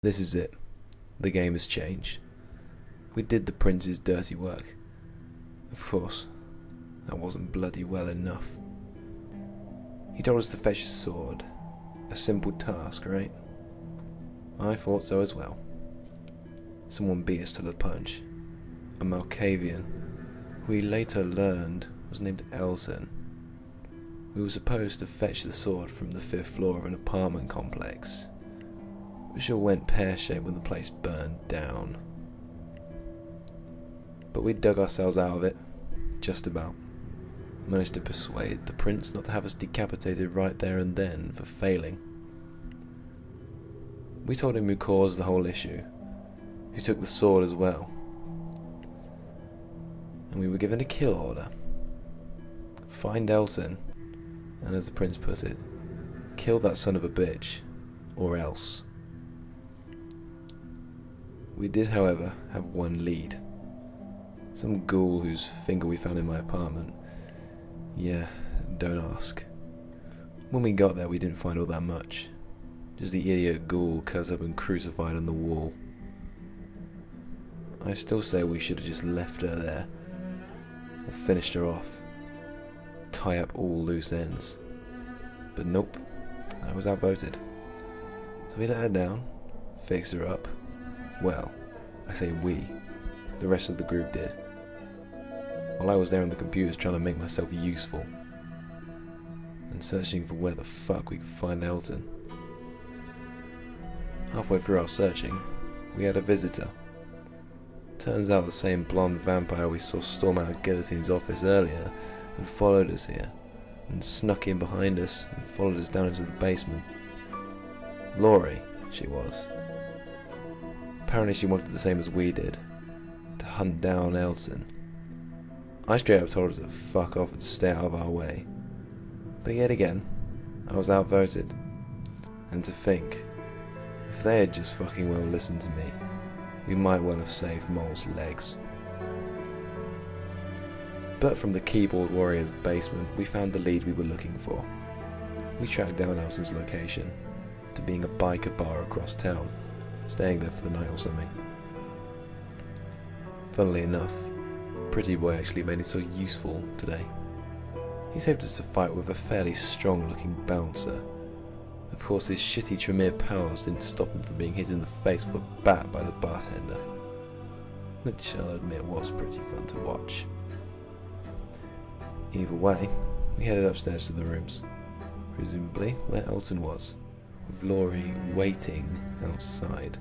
This is it. The game has changed. We did the prince's dirty work. Of course, that wasn't bloody well enough. He told us to fetch a sword. A simple task, right? I thought so as well. Someone beat us to the punch. A Malkavian, who we later learned was named Elson. We were supposed to fetch the sword from the 5th floor of an apartment complex, which all went pear-shaped when the place burned down. But we dug ourselves out of it, just about. Managed to persuade the prince not to have us decapitated right there and then for failing. We told him who caused the whole issue, who took the sword as well. And we were given a kill order. Find Elton, and as the prince put it, kill that son of a bitch, or else. We did, however, have one lead. Some ghoul whose finger we found in my apartment. Yeah, don't ask. When we got there, we didn't find all that much. Just the idiot ghoul cut up and crucified on the wall. I still say we should have just left her there, or finished her off. Tie up all loose ends. But nope, I was outvoted. So we let her down, fixed her up. Well, I say we. The rest of the group did. While I was there on the computers trying to make myself useful. And searching for where the fuck we could find Elton. Halfway through our searching, we had a visitor. Turns out the same blonde vampire we saw storm out of Guillotine's office earlier had followed us here, and snuck in behind us and followed us down into the basement. Laurie, she was. Apparently she wanted the same as we did, to hunt down Elton. I straight up told her to fuck off and stay out of our way. But yet again, I was outvoted. And to think, if they had just fucking well listened to me, we might well have saved Mole's legs. But from the keyboard warrior's basement, we found the lead we were looking for. We tracked down Elton's location, to being a biker bar across town, staying there for the night or something. Funnily enough, Pretty Boy actually made it so useful today. He saved us a fight with a fairly strong looking bouncer. Of course his shitty Tremere powers didn't stop him from being hit in the face with a bat by the bartender, which I'll admit was pretty fun to watch. Either way, we headed upstairs to the rooms, presumably where Elton was, with Laurie waiting outside.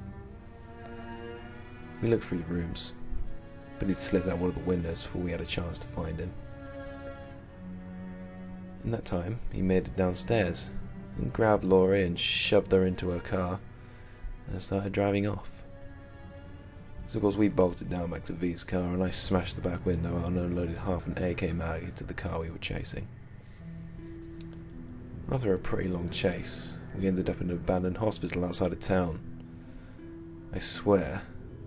We looked through the rooms, but he'd slipped out one of the windows before we had a chance to find him. In that time, he made it downstairs, and grabbed Laurie and shoved her into her car, and started driving off. So of course we bolted down back to V's car, and I smashed the back window out and unloaded half an AK mag into the car we were chasing. After a pretty long chase, we ended up in an abandoned hospital outside of town. I swear,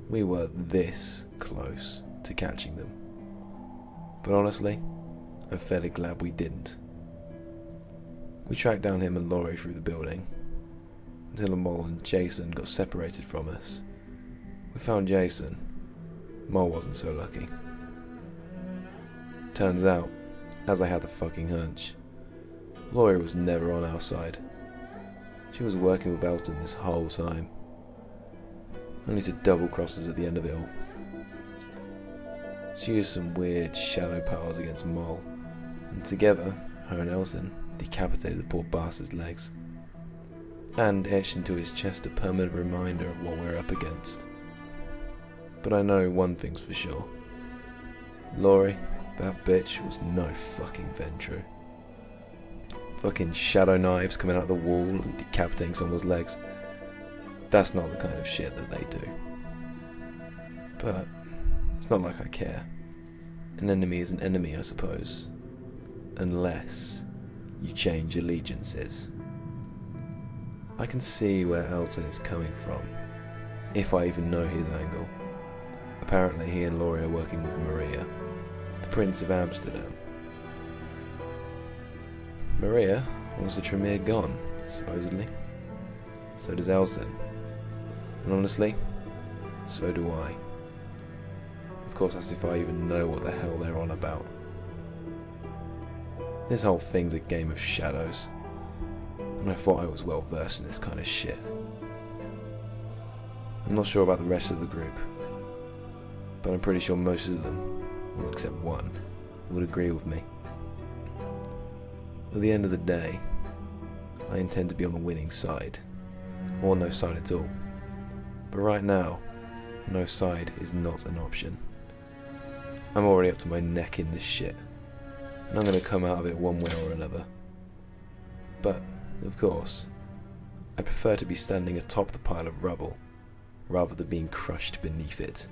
we were this close to catching them. But honestly, I'm fairly glad we didn't. We tracked down him and Laurie through the building, until Mole and Jason got separated from us. We found Jason. Mole wasn't so lucky. Turns out, as I had the fucking hunch, Laurie was never on our side. She was working with Elton this whole time, only to double cross us at the end of it all. She used some weird shadow powers against Mole, and together, her and Elton decapitated the poor bastard's legs, and etched into his chest a permanent reminder of what we're up against. But I know one thing's for sure. Laurie, that bitch, was no fucking Ventru. Fucking shadow knives coming out of the wall and decapitating someone's legs. That's not the kind of shit that they do. But it's not like I care. An enemy is an enemy, I suppose. Unless you change allegiances. I can see where Elton is coming from, if I even know his angle. Apparently he and Laurie are working with Maria, the Prince of Amsterdam. Maria wants the Tremere gone, supposedly. So does Elton. And honestly, so do I. Of course, as if I even know what the hell they're on about. This whole thing's a game of shadows, and I thought I was well versed in this kind of shit. I'm not sure about the rest of the group, but I'm pretty sure most of them, well except one, would agree with me. At the end of the day, I intend to be on the winning side, or no side at all. But right now, no side is not an option. I'm already up to my neck in this shit, and I'm going to come out of it one way or another. But, of course, I prefer to be standing atop the pile of rubble, rather than being crushed beneath it.